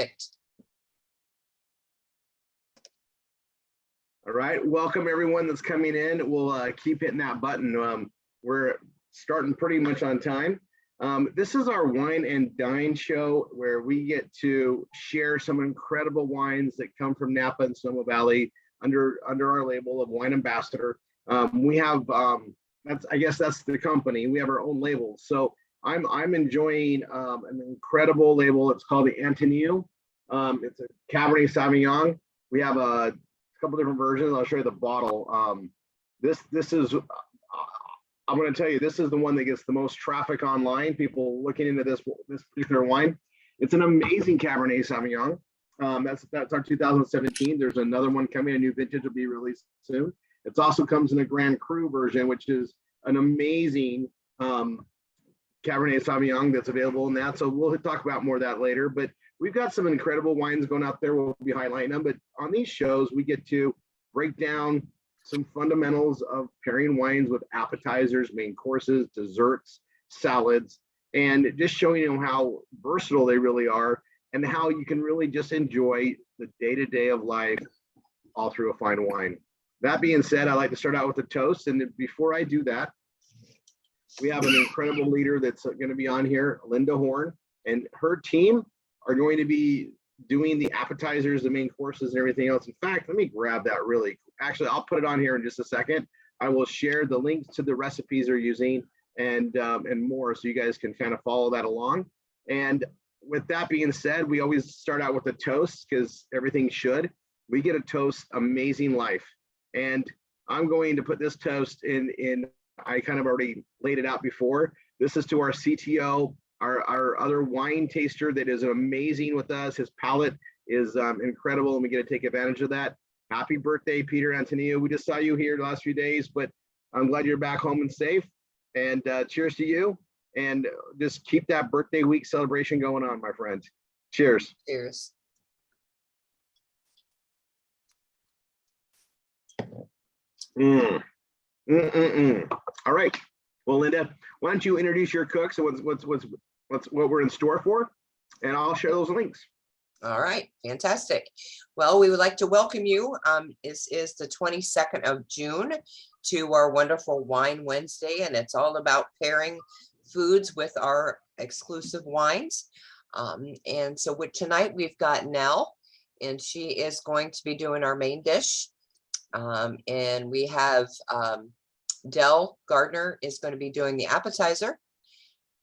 All right, welcome everyone that's coming in. We'll keep hitting that button. We're starting pretty much on time. This is our Wine and Dine show where we get to share some incredible wines that come from Napa and Sonoma Valley under our label of Wine Ambassador. We have I guess that's the company. We have our own labels. So I'm enjoying an incredible label. It's called the Antonio. It's a Cabernet Sauvignon. We have a couple different versions. I'll show you the bottle. This is I'm going to tell you, this is the one that gets the most traffic online. People looking into this particular wine. It's an amazing Cabernet Sauvignon. That's our 2017. There's another one coming. A new vintage will be released soon. It also comes in a Grand Cru version, which is an amazing Cabernet Sauvignon that's available in that. So we'll talk about more of that later. But we've got some incredible wines going out there. We'll be highlighting them. But on these shows, we get to break down some fundamentals of pairing wines with appetizers, main courses, desserts, salads, and just showing you how versatile they really are and how you can really just enjoy the day-to-day of life all through a fine wine. That being said, I like to start out with a toast. And before I do that, we have an incredible leader that's going to be on here, Linda Horn, and her team are going to be doing the appetizers, the main courses, and everything else. In fact, let me grab that really. Actually, I'll put it on here in just a second. I will share the links to the recipes they're using and more, so you guys can kind of follow that along. And with that being said, we always start out with a toast because everything should. We get a toast, amazing life. And I'm going to put this toast in. I kind of already laid it out before. This is to our CTO, our other wine taster that is amazing with us. His palate is incredible, and we get to take advantage of that. Happy birthday, Peter Antonio. We just saw you here the last few days, but I'm glad you're back home and safe. And cheers to you. And just keep that birthday week celebration going on, my friend. Cheers. Cheers. All right. Well, Linda, why don't you introduce your cooks and what we're in store for, and I'll share those links. All right, fantastic. Well, we would like to welcome you. This is the 22nd of June to our wonderful Wine Wednesday, and it's all about pairing foods with our exclusive wines. And so tonight we've got Nell, and she is going to be doing our main dish. And we have Dell Gardner is going to be doing the appetizer,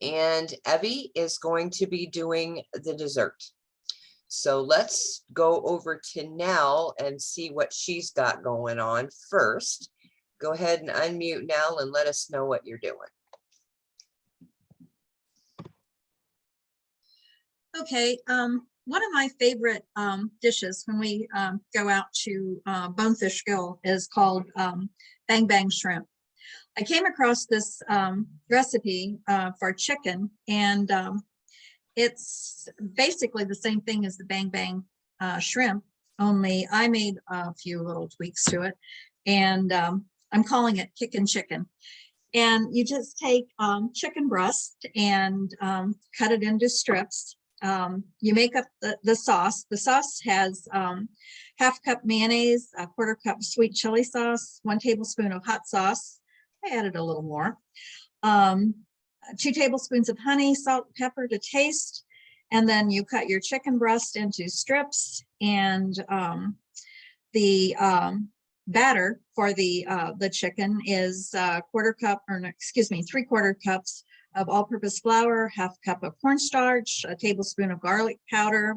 and Evie is going to be doing the dessert. So let's go over to Nell and see what she's got going on first. Go ahead and unmute Nell and let us know what you're doing. Okay, one of my favorite dishes when we go out to Bonefish Gill is called Bang Bang Shrimp. I came across this recipe for chicken, and it's basically the same thing as the Bang Bang shrimp, only I made a few little tweaks to it, and I'm calling it Kickin' Chicken. And you just take chicken breast and cut it into strips. You make up the sauce. The sauce has half cup mayonnaise, a quarter cup sweet chili sauce, 1 tablespoon of hot sauce. I added a little more. 2 tablespoons of honey, salt, pepper to taste. And then you cut your chicken breast into strips, and the batter for the chicken is 3/4 cups of all-purpose flour, half cup of cornstarch, a tablespoon of garlic powder,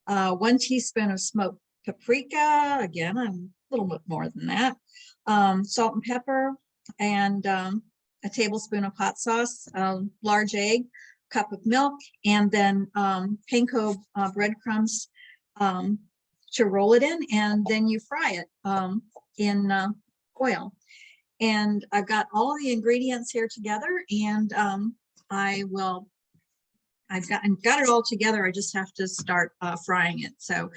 1 teaspoon of smoked paprika, again, a little bit more than that, salt and pepper, and a tablespoon of hot sauce, a large egg, cup of milk, and then panko breadcrumbs to roll it in, and then you fry it in oil. And I've got all the ingredients here together, and I've got it all together. I just have to start frying it. So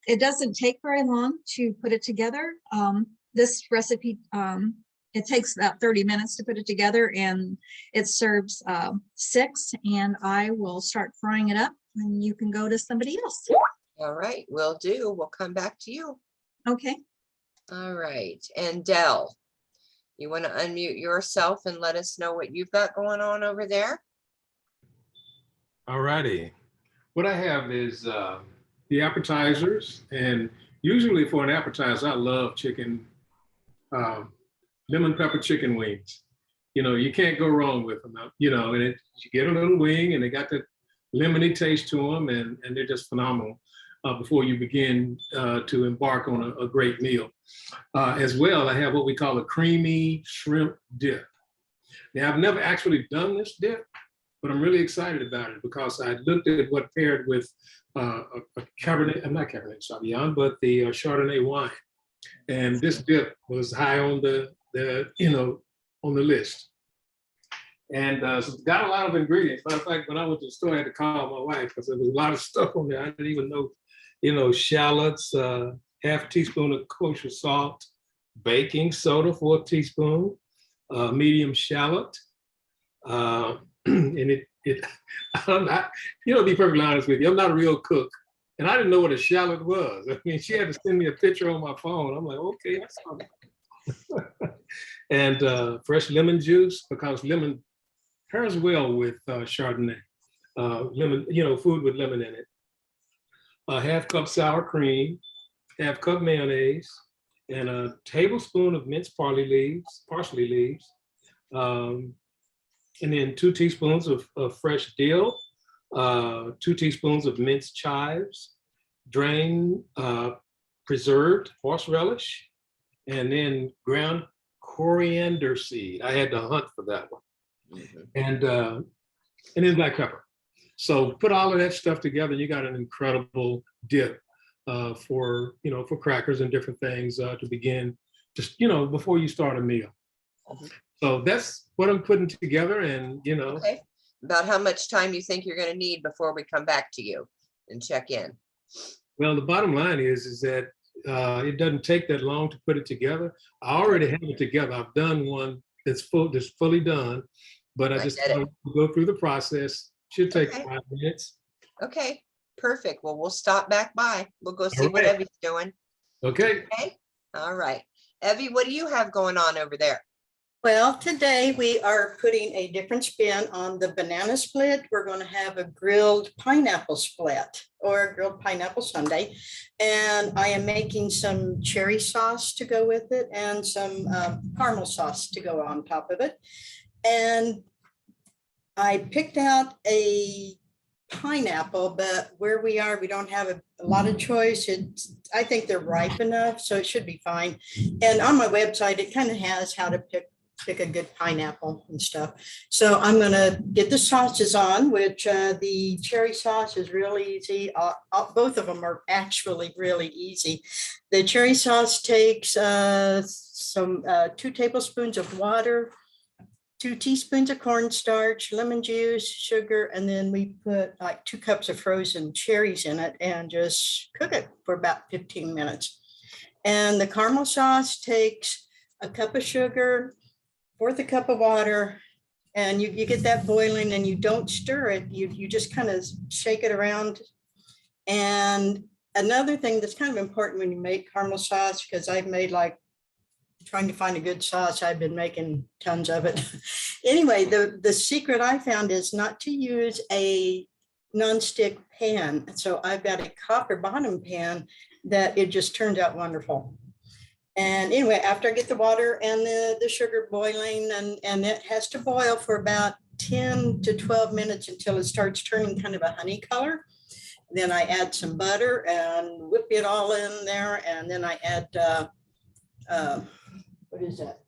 it doesn't take very long to put it together. This recipe, it takes about 30 minutes to put it together, and it serves 6, and I will start frying it up and you can go to somebody else. All right, will do. We'll come back to you. Okay. All right, and Dell, you want to unmute yourself and let us know what you've got going on over there? All righty. What I have is the appetizers, and usually for an appetizer, I love chicken, lemon pepper chicken wings. You know, you can't go wrong with them. You know, and you get a little wing, and they got the lemony taste to them, and they're just phenomenal before you begin to embark on a great meal. As well, I have what we call a creamy shrimp dip. Now, I've never actually done this dip, but I'm really excited about it because I looked at what paired with a Cabernet, I'm not Cabernet Sauvignon, but the Chardonnay wine. And this dip was high on the on the list. And so it's got a lot of ingredients. Matter of fact, when I went to the store, I had to call my wife because there was a lot of stuff on there. I didn't even know, shallots, half teaspoon of kosher salt, baking soda, 4 teaspoons, medium shallot. And I'm not, to be perfectly honest with you, I'm not a real cook. And I didn't know what a shallot was. I mean, she had to send me a picture on my phone. I'm like, okay, that's fine. And fresh lemon juice, because lemon pairs well with Chardonnay. Lemon, food with lemon in it. A half cup sour cream, half cup mayonnaise, and a tablespoon of minced parsley leaves. And then 2 teaspoons of fresh dill, 2 teaspoons of minced chives, drained, preserved horse relish, and then ground coriander seed. I had to hunt for that one. Mm-hmm. And then black pepper. So put all of that stuff together, you got an incredible dip for crackers and different things to begin, just, before you start a meal. Mm-hmm. So that's what I'm putting together, and Okay. About how much time you think you're going to need before we come back to you and check in? Well, the bottom line is that it doesn't take that long to put it together. I already have it together. I've done one that's fully done, but I just want to go through the process. Should take 5 minutes. Okay, perfect. Well, we'll stop back by. We'll go see what Evie's doing. Okay. All right. Evie, what do you have going on over there? Well, today we are putting a different spin on the banana split. We're going to have a grilled pineapple split or a grilled pineapple sundae. And I am making some cherry sauce to go with it and some caramel sauce to go on top of it. And I picked out a pineapple, but where we are, we don't have a lot of choice. I think they're ripe enough, so it should be fine. And on my website, it kind of has how to pick a good pineapple and stuff. So I'm going to get the sauces on, which the cherry sauce is really easy. Both of them are actually really easy. The cherry sauce takes 2 tablespoons of water, 2 teaspoons of cornstarch, lemon juice, sugar, and then we put like 2 cups of frozen cherries in it and just cook it for about 15 minutes. And the caramel sauce takes a cup of sugar, 1/4 cup of water, and you get that boiling and you don't stir it. You just kind of shake it around. And another thing that's kind of important when you make caramel sauce, because I've made trying to find a good sauce, I've been making tons of it. Anyway, the secret I found is not to use a nonstick pan. So I've got a copper bottom pan that it just turned out wonderful. And anyway, after I get the water and the sugar boiling, and it has to boil for about 10 to 12 minutes until it starts turning kind of a honey color. Then I add some butter and whip it all in there. And then I add, what is that?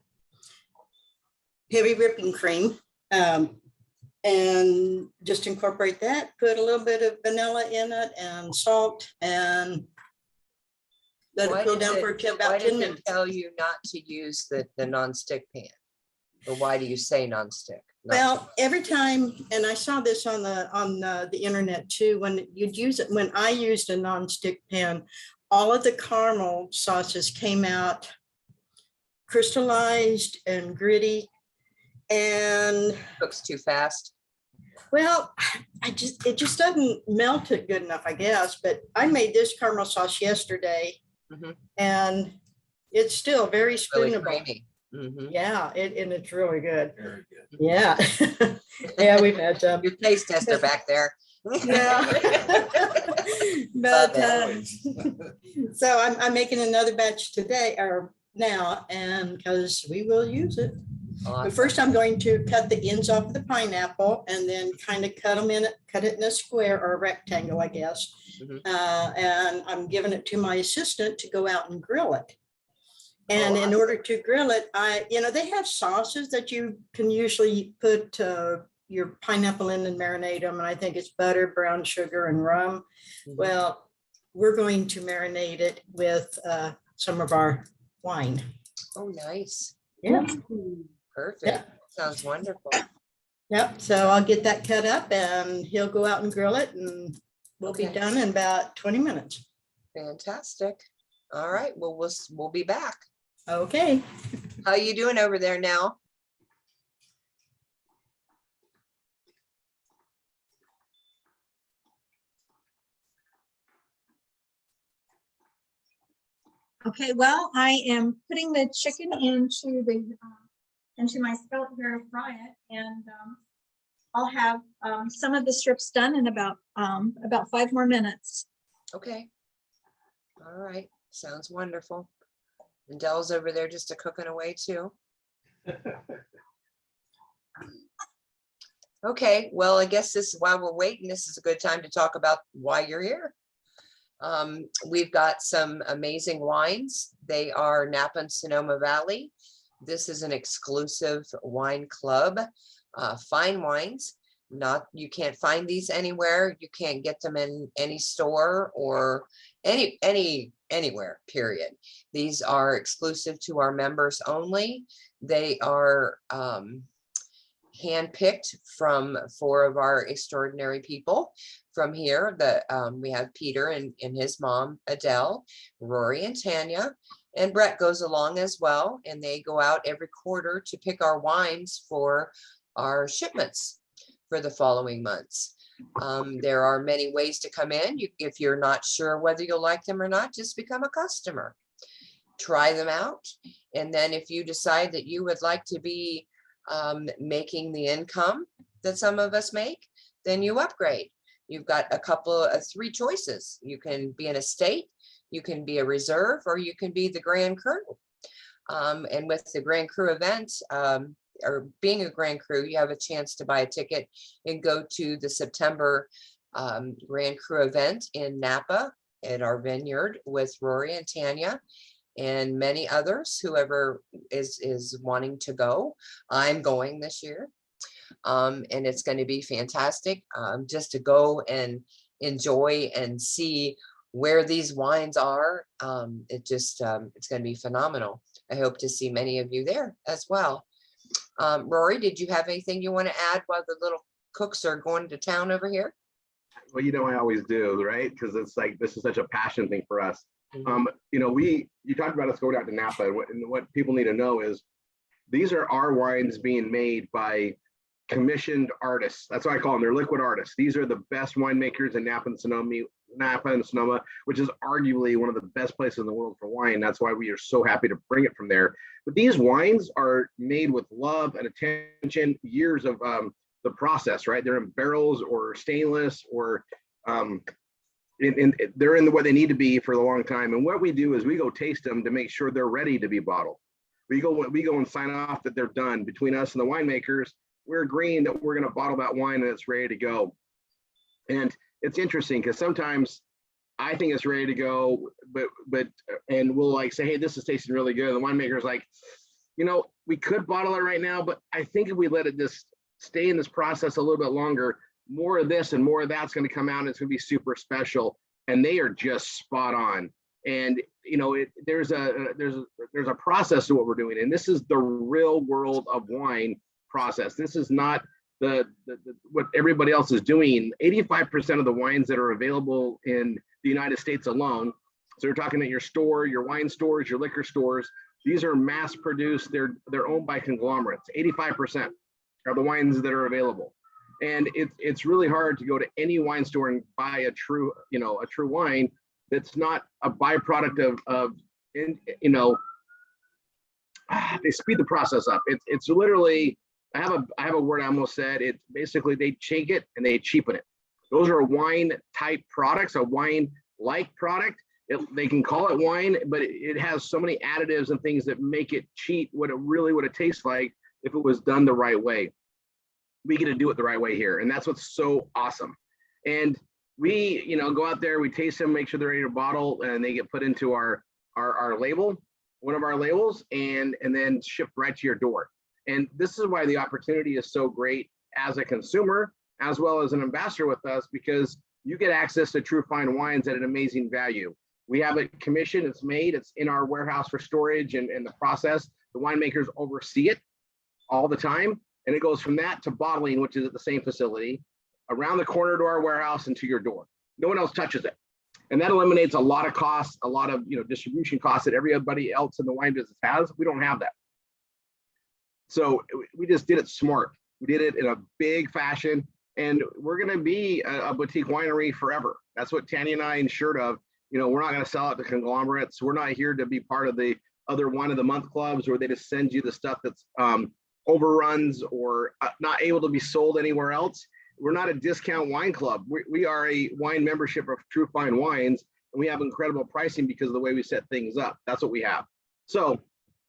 Heavy whipping cream. And just incorporate that, put a little bit of vanilla in it and salt, and let it cool down for about 10 minutes. Why does it tell you not to use the nonstick pan? Or why do you say nonstick? Well, every time, and I saw this on the internet too, when you'd use it, when I used a nonstick pan, all of the caramel sauces came out crystallized and gritty, and cooks too fast. Well, it just doesn't melt it good enough, I guess, but I made this caramel sauce yesterday Mhm. and it's still very Really spoonable. creamy. Mhm. Yeah, and it's really good. Very good. Yeah. Yeah, we've had some. Your taste tester back there. Yeah. But Love so I'm making another batch today or now, and because we will use it. But Awesome. first I'm going to cut the ends off the pineapple and then kind of cut it in a square or a rectangle, I guess. Mhm. And I'm giving it to my assistant to go out and grill it. And Oh, in order to grill it, they have sauces that you can usually put your pineapple in and marinate them. And I think it's butter, brown sugar, and rum. Mhm. Well, we're going to marinate it with some of our wine. Oh, nice. Yeah. Perfect. Yeah. Sounds wonderful. Yep. So I'll get that cut up and he'll go out and grill it and we'll be Okay. done in about 20 minutes. Fantastic. All right. Well, we'll be back. Okay. How you doing over there now? Okay, well, I am putting the chicken into my skillet here to fry it, and I'll have some of the strips done in about 5 more minutes. Okay. All right. Sounds wonderful. And Dell's over there just cooking away too. Okay, well, I guess while we're waiting, this is a good time to talk about why you're here. We've got some amazing wines. They are Napa and Sonoma Valley. This is an exclusive wine club, fine wines. You can't find these anywhere. You can't get them in any store or anywhere, period. These are exclusive to our members only. They are handpicked from 4 of our extraordinary people from here. We have Peter and his mom, Adele, Rory and Tanya, and Brett goes along as well. And they go out every quarter to pick our wines for our shipments for the following months. There are many ways to come in. If you're not sure whether you'll like them or not, just become a customer. Try them out. And then if you decide that you would like to be making the income that some of us make, then you upgrade. You've got a couple of 3 choices. You can be an estate, you can be a reserve, or you can be the Grand Cru. And with the Grand Cru event, or being a Grand Cru, you have a chance to buy a ticket and go to the September Grand Cru event in Napa at our vineyard with Rory and Tanya and many others, whoever is wanting to go. I'm going this year. And it's going to be fantastic just to go and enjoy and see where these wines are. It's going to be phenomenal. I hope to see many of you there as well. Rory, did you have anything you want to add while the little cooks are going to town over here? Well, I always do, right? Because it's like, this is such a passion thing for us. Mhm. You talked about us going out to Napa, and what people need to know is these are our wines being made by commissioned artists. That's why I call them. They're liquid artists. These are the best winemakers in Napa and Sonoma, which is arguably one of the best places in the world for wine. That's why we are so happy to bring it from there. But these wines are made with love and attention, years of the process, right? They're in barrels or stainless or they're in what they need to be for a long time. And what we do is we go taste them to make sure they're ready to be bottled. We go and sign off that they're done. Between us and the winemakers, we're agreeing that we're going to bottle that wine and it's ready to go. And it's interesting because sometimes I think it's ready to go, and we'll like say, hey, this is tasting really good. And the winemaker's like, we could bottle it right now, but I think if we let it just stay in this process a little bit longer, more of this and more of that's going to come out and it's going to be super special. And they are just spot on. And there's a process to what we're doing, and this is the real world of wine process. This is not the what everybody else is doing. 85% of the wines that are available in the United States alone, so you're talking at your store, your wine stores, your liquor stores, these are mass produced. They're owned by conglomerates. 85% are the wines that are available. And it's really hard to go to any wine store and buy a true wine that's not a byproduct of they speed the process up. It's literally, I have a word I almost said. It's basically they shake it and they cheapen it. Those are wine type products, a wine like product. They can call it wine, but it has so many additives and things that make it cheat what it tastes like if it was done the right way. We get to do it the right way here, and that's what's so awesome. And we, go out there, we taste them, make sure they're ready to bottle, and they get put into our label, one of our labels, and then shipped right to your door. And this is why the opportunity is so great as a consumer, as well as an ambassador with us, because you get access to true fine wines at an amazing value. We have it commissioned, it's made, it's in our warehouse for storage and the process. The winemakers oversee it all the time. And it goes from that to bottling, which is at the same facility, around the corner to our warehouse and to your door. No one else touches it. And that eliminates a lot of costs, a lot of distribution costs that everybody else in the wine business has. We don't have that. So we just did it smart. We did it in a big fashion. And we're going to be a boutique winery forever. That's what Tanya and I ensured of. We're not going to sell it to conglomerates. We're not here to be part of the other wine of the month clubs where they just send you the stuff that's overruns or not able to be sold anywhere else. We're not a discount wine club. We are a wine membership of True Fine Wines, and we have incredible pricing because of the way we set things up. That's what we have. So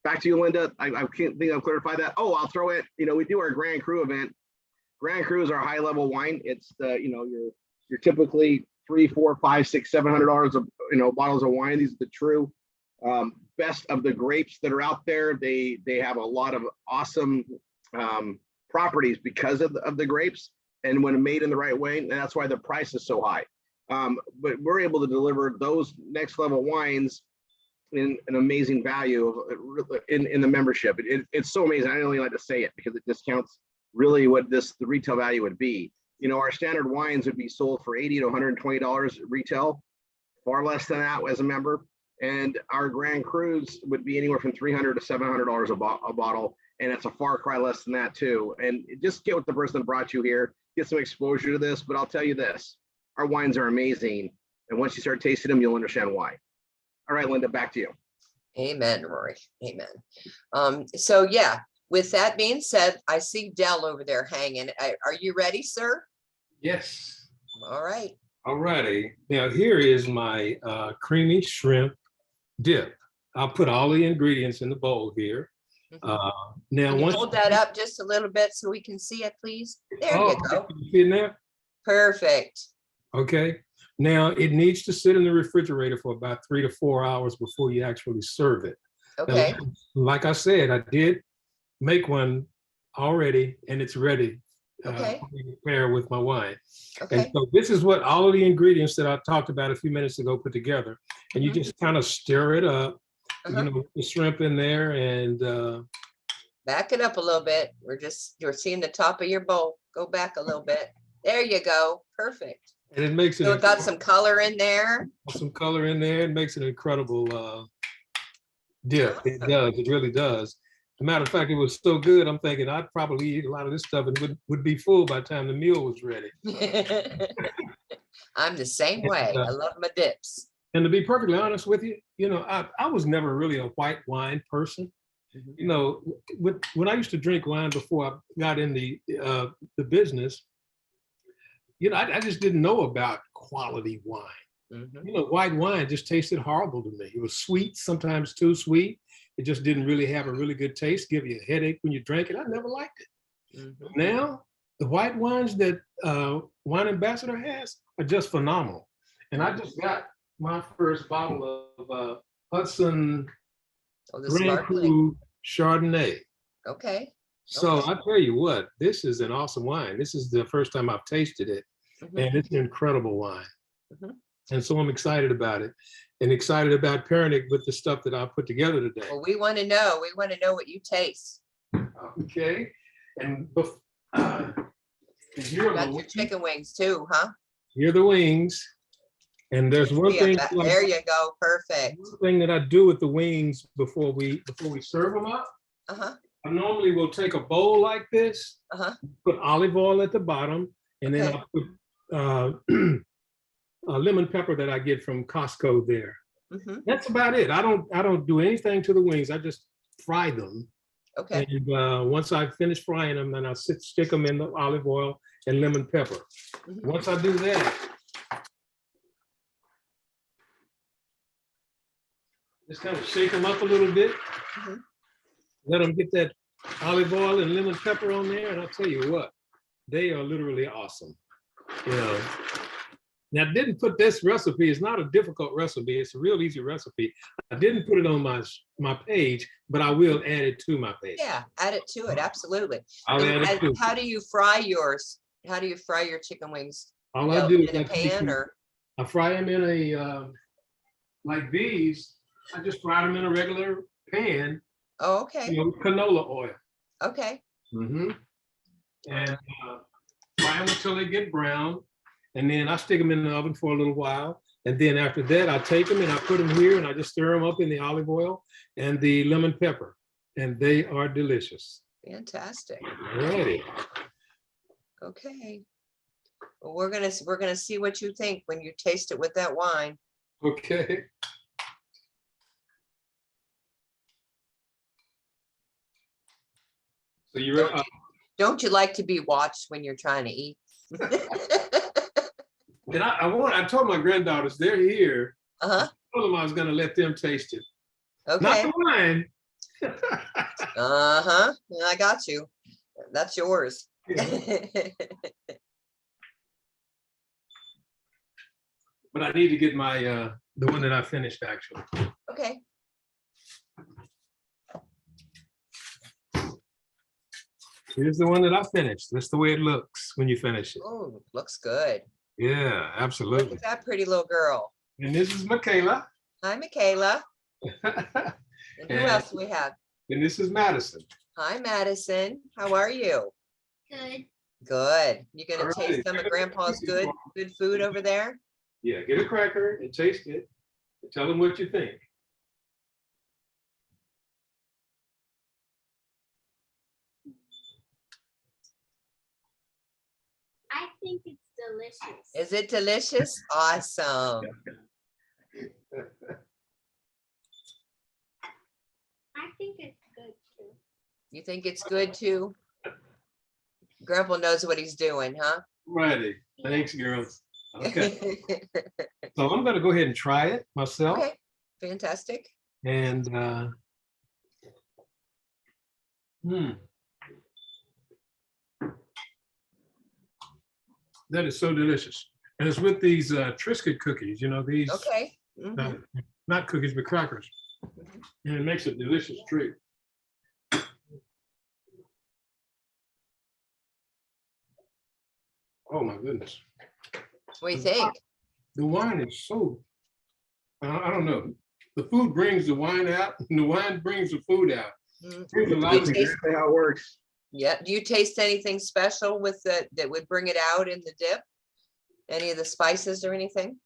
back to you, Linda. I can't think I'll clarify that. Oh, I'll throw it. We do our Grand Cru event. Grand Cru is our high level wine. It's the you're typically $300, $400, $500, $600, $700 of bottles of wine. These are the true best of the grapes that are out there. They have a lot of awesome properties because of the grapes, and when made in the right way, and that's why the price is so high. But we're able to deliver those next level wines in an amazing value in the membership. It's so amazing. I don't really like to say it because it discounts really what the retail value would be. Our standard wines would be sold for $80 to $120 retail, far less than that as a member. And our Grand Crus would be anywhere from $300 to $700 a bottle. And it's a far cry less than that too. And just get with the person that brought you here, get some exposure to this. But I'll tell you this, our wines are amazing. And once you start tasting them, you'll understand why. All right, Linda, back to you. Amen, Rory. Amen. So yeah, with that being said, I see Dell over there hanging. Are you ready, sir? Yes. All right. All righty. Now here is my creamy shrimp dip. I'll put all the ingredients in the bowl here. Now, Can you once hold that up just a little bit so we can see it, please? There you go. You see in there? Perfect. Okay. Now it needs to sit in the refrigerator for about 3 to 4 hours before you actually serve it. Okay. Now, like I said, I did make one already, and it's ready. Okay. To pair with my wine. Okay. And so this is what all of the ingredients that I talked about a few minutes ago put together. And you just kind of stir it up, the shrimp in there, and back it up a little bit. You're seeing the top of your bowl. Go back a little bit. There you go. Perfect. and it makes it. So it got some color in there. Some color in there. It makes an incredible dip. It does. It really does. As a matter of fact, it was so good, I'm thinking I'd probably eat a lot of this stuff and would be full by the time the meal was ready. I'm the same way. I love my dips. And to be perfectly honest with you, I was never really a white wine person. When I used to drink wine before I got in the business, I just didn't know about quality wine. White wine just tasted horrible to me. It was sweet, sometimes too sweet. It just didn't really have a really good taste, give you a headache when you drank it. I never liked it. Now, the white wines that Wine Ambassador has are just phenomenal. And I just got my first bottle of Hudson Grand Cru Chardonnay. Okay. So I tell you what, this is an awesome wine. This is the first time I've tasted it, and it's an incredible wine. And so I'm excited about it, and excited about pairing it with the stuff that I put together today. Well, we want to know. We want to know what you taste. Okay. And here are got your chicken wings too, huh? Here are the wings. And there's one thing. There you go. Perfect. One thing that I do with the wings before we serve them up, I I normally will take a bowl like this, Uh-huh. put olive oil at the bottom, and then Okay. I'll put lemon pepper that I get from Costco there. Mhm. That's about it. I don't do anything to the wings. I just fry them. Okay. And once I finish frying them, then I stick them in the olive oil and lemon pepper. Mhm. Once I do that, just kind of shake them up a little bit. Mhm. Let them get that olive oil and lemon pepper on there, and I'll tell you what, they are literally awesome. You know. Now, I didn't put this recipe. It's not a difficult recipe. It's a real easy recipe. I didn't put it on my page, but I will add it to my page. Yeah, add it to it, absolutely. I'll add it And too. how do you fry yours? How do you fry your chicken wings? All I do is In a pan or? I fry them in a like these. I just fry them in a regular pan, Oh, okay, canola oil. okay. And fry them until they get brown. And then I stick them in the oven for a little while. And then after that, I take them and I put them here and I just stir them up in the olive oil and the lemon pepper. And they are delicious. Fantastic. Ready. Okay. Well, we're gonna see what you think when you taste it with that wine. Okay. So you ready? Don't you like to be watched when you're trying to eat? And I told my granddaughters, they're here. Uh-huh. I told them I was gonna let them taste it. Not Okay. the wine. Uh-huh. I got you. That's yours. But I need to get my the one that I finished actually. Okay. Here's the one that I finished. That's the way it looks when you finish it. Oh, looks good. Yeah, Look absolutely. at that pretty little girl. And this is Michaela. Hi, Michaela. And And who else do we have? this is Madison. Hi, Madison. How are you? Good. Good. You gonna All taste right. some of Grandpa's good food over there? Yeah, get a cracker and taste it. And tell them what you think. I think it's delicious. Is it delicious? Awesome. I think it's good too. You think it's good too? Grandpa knows what he's doing, huh? Righty. Thanks, girls. Okay. So I'm gonna go ahead and try it myself. Okay, fantastic. And that is so delicious. And it's with these Triscuit cookies, these Okay. Mhm. not cookies, but crackers. And it makes a delicious treat. Oh my goodness. What do you think? The wine is so, I don't know. The food brings the wine out and the wine brings the food out. Mhm. Brings a lot You of- taste- Exactly how it works. Yeah, do you taste anything special with that would bring it out in the dip? Any of the spices or anything?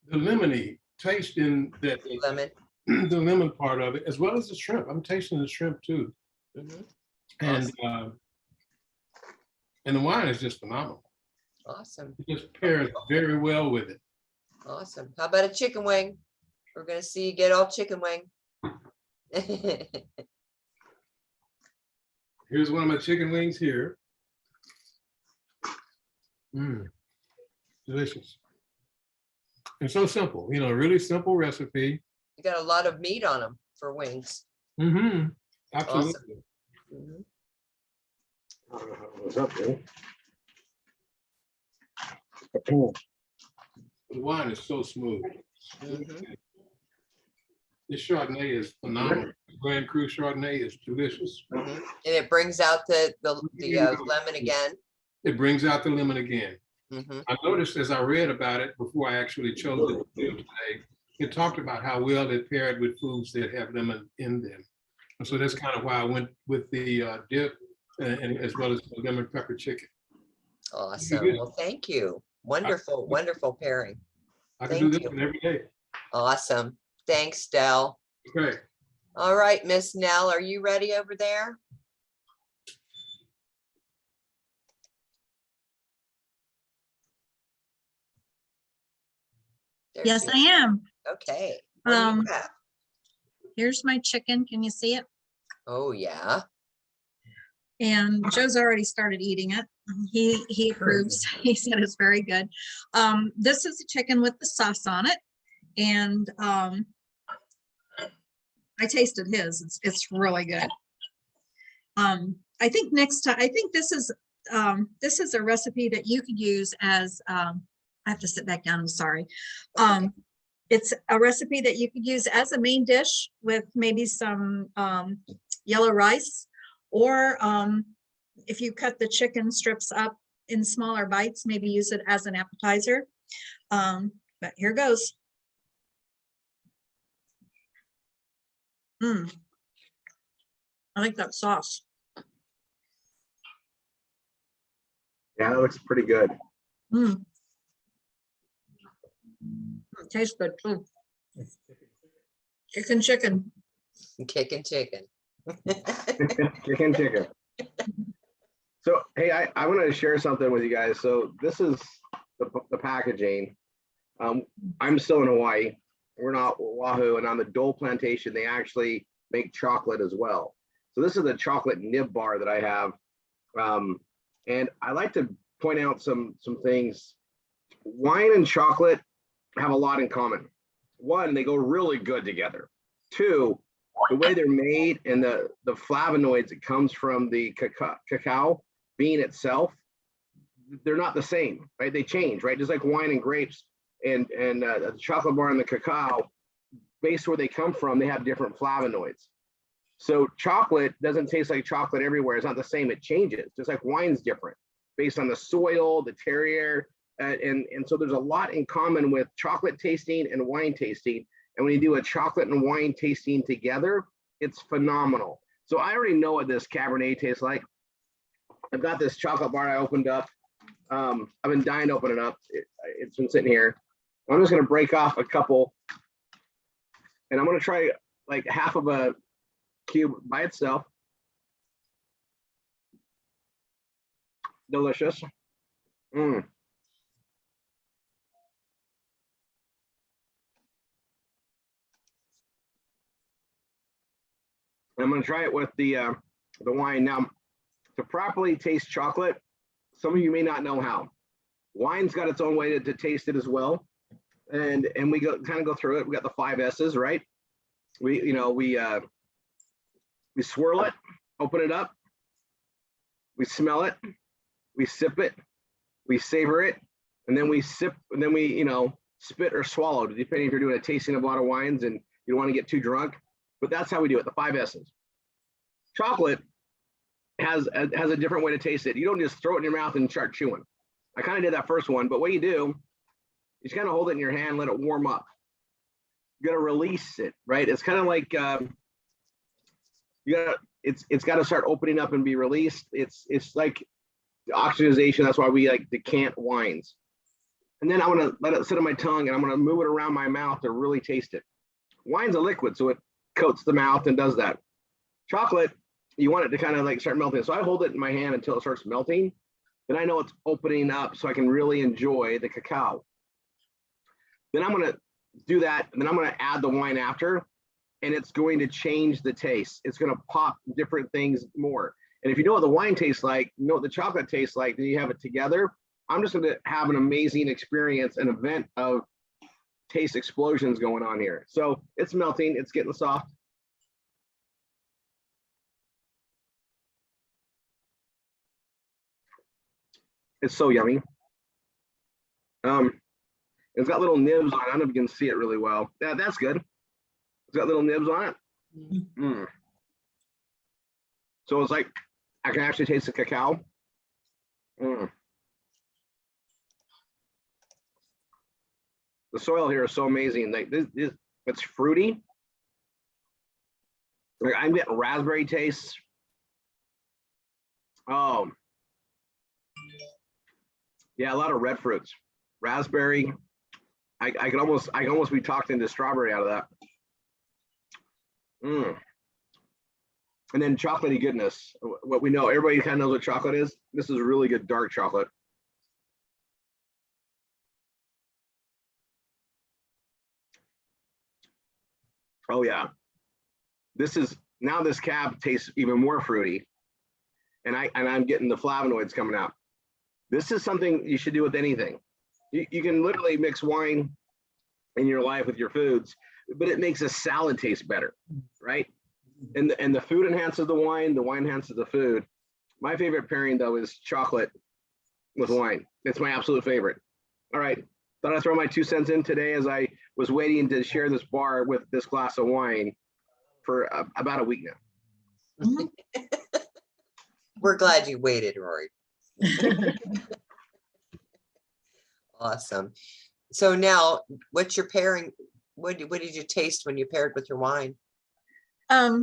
The lemony taste in that, Lemon? the lemon part of it, as well as the shrimp. I'm tasting the shrimp too. Mhm. And the wine is just phenomenal. Awesome, It just pairs very well with it. awesome. How about a chicken wing? We're gonna see you get all chicken wing. Here's one of my chicken wings here. Delicious. And so simple, really simple recipe. You got a lot of meat on them for wings. Absolutely. Mhm. I don't know how it was up there. The wine is so smooth. Mhm. This Chardonnay is phenomenal. Grand Cru Chardonnay is delicious. Mhm. And it brings out the lemon again. It brings out the lemon again. Mhm. I noticed as I read about it before I actually chose it to do today, it talked about how well it paired with foods that have lemon in them. And so that's kind of why I went with the dip and as well as the lemon pepper chicken. Awesome. good. Well, thank you. Wonderful, wonderful pairing. I can do Thank this you. one every day. Awesome. Thanks, Del. Okay. All right, Miss Nell, are you ready over there? There Yes, she I is. am. Okay. What do you Um, have? here's my chicken. Can you see it? Oh, yeah. And Joe's already started eating it. He approves. He said it's very good. This is the chicken with the sauce on it. And I tasted his. It's really good. I think next time, I think this is a recipe that you could use as I have to sit back down. I'm sorry. It's a recipe that you could use as a main dish with maybe some yellow rice, or if you cut the chicken strips up in smaller bites, maybe use it as an appetizer. But here goes. I like that sauce. Yeah, that looks pretty good. It tastes good too. Chicken. Kicking chicken. Chicken. So, hey, I want to share something with you guys. So this is the packaging. I'm still in Hawaii. We're not Oahu, and on the Dole plantation, they actually make chocolate as well. So this is the chocolate nib bar that I have. And I like to point out some things. Wine and chocolate have a lot in common. One, they go really good together. Two, the way they're made and the flavonoids that comes from the cacao bean itself, they're not the same, right? They change, right? Just like wine and grapes and the chocolate bar and the cacao, based where they come from, they have different flavonoids. So chocolate doesn't taste like chocolate everywhere. It's not the same. It changes, just like wine's different based on the soil, the terroir. And so there's a lot in common with chocolate tasting and wine tasting. And when you do a chocolate and wine tasting together, it's phenomenal. So I already know what this Cabernet tastes like. I've got this chocolate bar I opened up. I've been dying to open it up. It's been sitting here. I'm just going to break off a couple. And I'm going to try like half of a cube by itself. Delicious. I'm going to try it with the wine. Now, to properly taste chocolate, some of you may not know how. Wine's got its own way to taste it as well. And we kind of go through it. We got the 5 S's, right? We swirl it, open it up, we smell it, we sip it, we savor it, and then we sip, and then we, spit or swallow, depending if you're doing a tasting of a lot of wines and you don't want to get too drunk. But that's how we do it, the 5 S's. Chocolate has a different way to taste it. You don't just throw it in your mouth and start chewing. I kind of did that first one, but what you do, you just kind of hold it in your hand, let it warm up. You got to release it, right? It's kind of like it's got to start opening up and be released. It's like the oxidization. That's why we like decant wines. And then I want to let it sit on my tongue, and I'm going to move it around my mouth to really taste it. Wine's a liquid, so it coats the mouth and does that. Chocolate, you want it to kind of like start melting. So I hold it in my hand until it starts melting. Then I know it's opening up, so I can really enjoy the cacao. Then I'm going to do that, and then I'm going to add the wine after, and it's going to change the taste. It's going to pop different things more. And if you know what the wine tastes like, you know what the chocolate tastes like, then you have it together. I'm just going to have an amazing experience, an event of taste explosions going on here. So it's melting, it's getting soft. It's so yummy. It's got little nibs on it. I don't know if you can see it really well. Yeah, that's good. It's got little nibs on it. So it's like, I can actually taste the cacao. The soil here is so amazing. Like this, it's fruity. Like I'm getting raspberry tastes. Oh, yeah, a lot of red fruits. Raspberry. I can almost be talked into strawberry out of that. Mm. And then chocolatey goodness. What we know, everybody kind of knows what chocolate is. This is really good dark chocolate. Oh yeah. This cab tastes even more fruity. And I'm getting the flavonoids coming out. This is something you should do with anything. You can literally mix wine in your life with your foods, but it makes a salad taste better, right? And the food enhances the wine enhances the food. My favorite pairing though is chocolate with wine. It's my absolute favorite. All right, thought I'd throw my 2 cents in today as I was waiting to share this bar with this glass of wine for about a week now. We're glad you waited, Rory. Awesome. So now, what's your pairing? What did you taste when you paired with your wine? I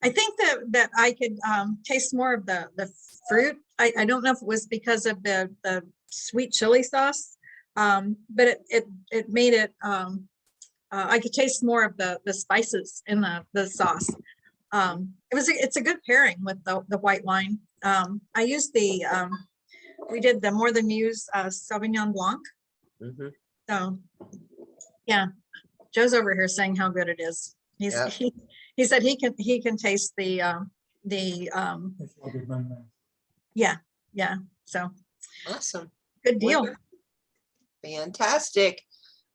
think that I could taste more of the fruit. I don't know if it was because of the sweet chili sauce, but it made it. I could taste more of the spices in the sauce. It's a good pairing with the white wine. I used we did the More Than Muse Sauvignon Blanc. Mhm. So yeah, Joe's over here saying how good it is. Yeah. He said he can taste the yeah. So Awesome. good deal. Wonderful. Fantastic.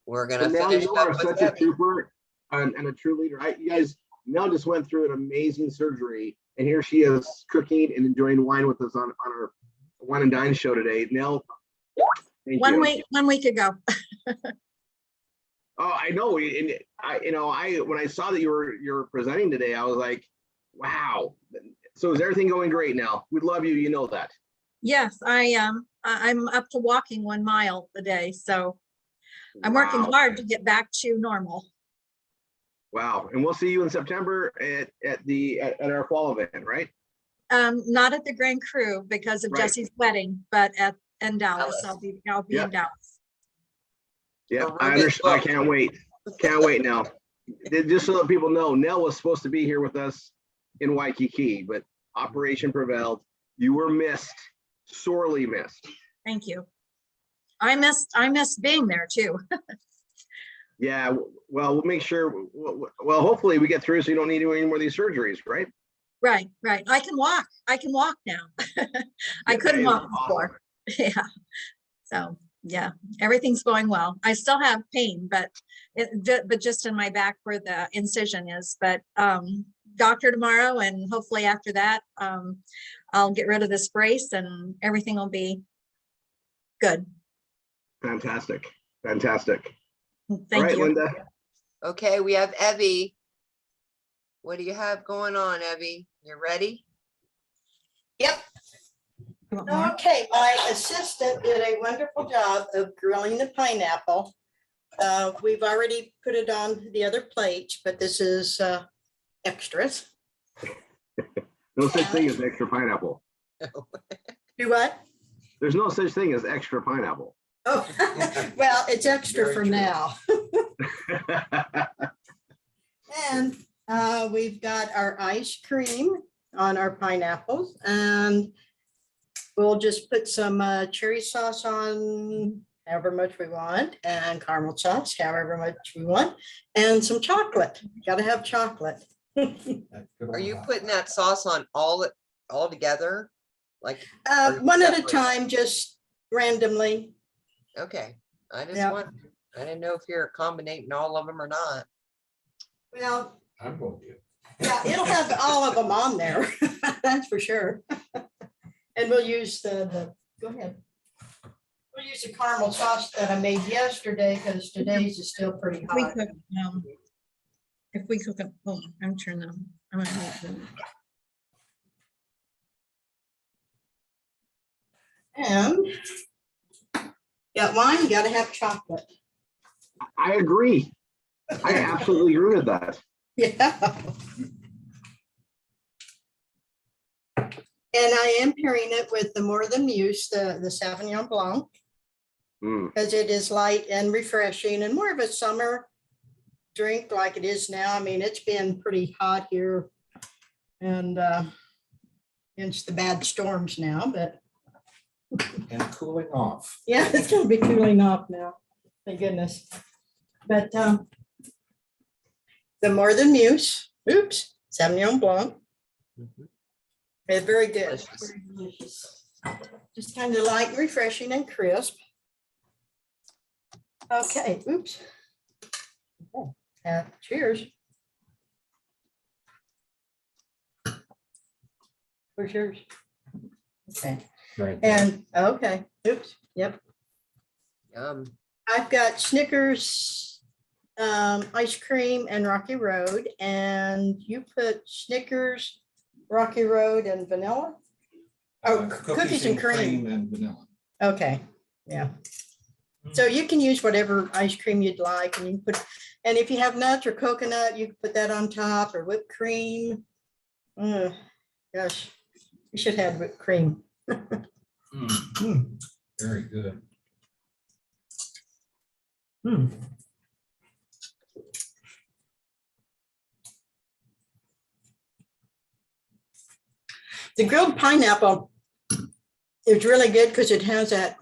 We're gonna And now finish you up are with such a Debbie. trooper and a true leader. You guys, Nell just went through an amazing surgery, and here she is cooking and enjoying wine with us on our Wine and Dine show today. Nell, thank you. 1 week ago. Oh, I know. And when I saw that you were presenting today, I was like, wow. So is everything going great now? We love you. You know that. Yes, I'm up to walking 1 mile a day, so I'm working Wow. hard to get back to normal. Wow. And we'll see you in September at our fall event, right? Not at the Grand Cru because of Right. Jesse's wedding, but in Dallas. Dallas. I'll be Yeah. in Dallas. Yeah, Well, I Ruben's understand. I booked. can't wait. Can't wait now. Just so that people know, Nell was supposed to be here with us in Waikiki, but Operation prevailed. You were missed, sorely missed. Thank you. I missed being there too. Yeah, well, we'll make sure. Well, hopefully we get through so you don't need to do any more of these surgeries, right? Right. I can walk now. I couldn't walk before. Yeah. So yeah, everything's going well. I still have pain, but just in my back where the incision is. But doctor tomorrow, and hopefully after that, I'll get rid of this brace and everything will be good. Fantastic. All Thank right, you. Linda. Okay, we have Evie. What do you have going on, Evie? You ready? Yep. You want more? Okay, my assistant did a wonderful job of grilling the pineapple. We've already put it on the other plates, but this is extras. No such thing as extra pineapple. Do what? There's no such thing as extra pineapple. Oh, well, it's extra Very for true. now. And we've got our ice cream on our pineapples, and we'll just put some cherry sauce on however much we want, and caramel sauce however much we want, and some chocolate. Got to have chocolate. Are you putting that sauce on all together? Like, One at a separate? time, just randomly. okay, I just Yep. I didn't know if you're combining all of them or not. Well, I'm going to. yeah, it'll have all of them on there. That's for sure. And we'll use go ahead. We'll use the caramel sauce that I made yesterday because today's is still pretty We hot. cook, if we cook it, oh, I'm turning them. I'm gonna move them. And got wine, got to have chocolate. I agree. I absolutely agree with that. Yeah. And I am pairing it with the More Than Muse, the Sauvignon Blanc, Mm. because it is light and refreshing and more of a summer drink like it is now. I mean, it's been pretty hot here and it's the bad storms now, but And cooling off. yeah, it's gonna be cooling off now. Thank goodness. But the More Than Muse, oops, Sauvignon Blanc. It's very good. Delicious. Very delicious. Just kind of light and refreshing and crisp. Okay, oops. Cheers. Where's yours? Okay, Right there. and, okay, oops, yep. Yum. I've got Snickers, ice cream and Rocky Road, and you put Snickers, Rocky Road and vanilla? Oh, cookies and cream. And vanilla. Okay, yeah. So you can use whatever ice cream you'd like, and you can put, and if you have nuts or coconut, you can put that on top, or whipped cream. Gosh, you should have whipped cream. Very good. The grilled pineapple is really good because it has that,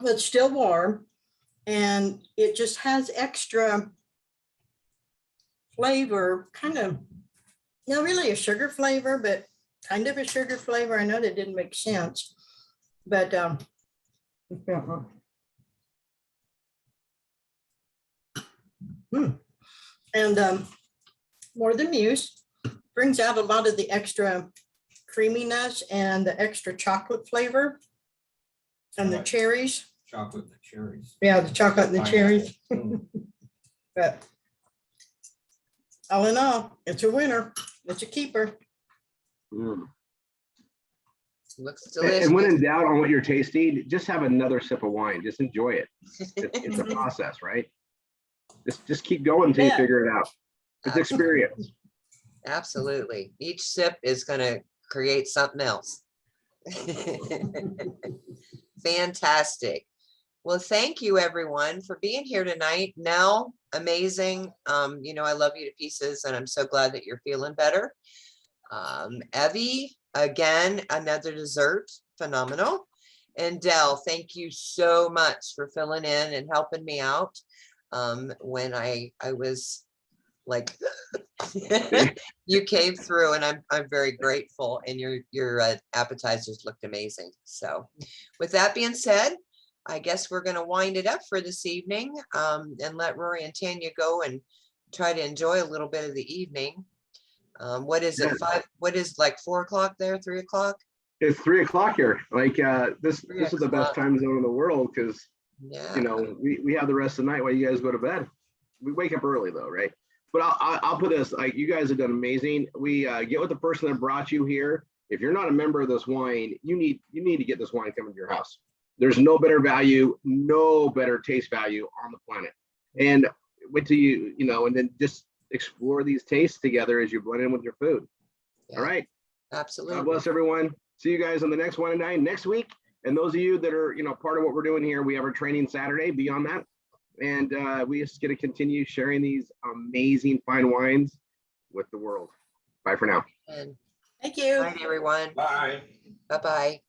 well, it's still warm, and it just has extra flavor, kind of, not really a sugar flavor, but kind of a sugar flavor. I know that didn't make sense, but and More Than Muse brings out a lot of the extra creaminess and the extra chocolate flavor and the Right. cherries. Chocolate and the cherries. Yeah, the chocolate and the cherries. Pineapple. But all in all, it's a winner. It's a keeper. Mm. Looks And when delicious. in doubt on what you're tasting, just have another sip of wine. Just enjoy it. It's a process, right? Just keep going until you Yeah. figure it out. It's experience. Absolutely. Each sip is going to create something else. Fantastic. Well, thank you everyone for being here tonight. Nell, amazing. You know, I love you to pieces and I'm so glad that you're feeling better. Evie, again, another dessert, phenomenal. And Dell, thank you so much for filling in and helping me out when I was like, you came through, and I'm very grateful. And your appetizers looked amazing. So, with that being said, I guess we're going to wind it up for this evening and let Rory and Tanya go and try to enjoy a little bit of the evening. What is it? 5? What is like 4 o'clock there? 3 o'clock? It's 3 o'clock here. Like this 3 is the best o'clock. time zone in the world because Yeah. you know we have the rest of the night while you guys go to bed. We wake up early though, right? But I'll put this, like, you guys have done amazing. We get with the person that brought you here. If you're not a member of this wine, you need to get this wine coming to your house. There's no better value, no better taste value on the planet. And wait till you know, and then just explore these tastes together as you blend in with your food. Yeah, All right. absolutely. God bless everyone. See you guys on the next Wine and Dine next week. And those of you that are, you know, part of what we're doing here, we have our training Saturday beyond that. And we just get to continue sharing these amazing fine wines with the world. Bye for now. And Thank you. bye, everyone. Bye. Bye-bye.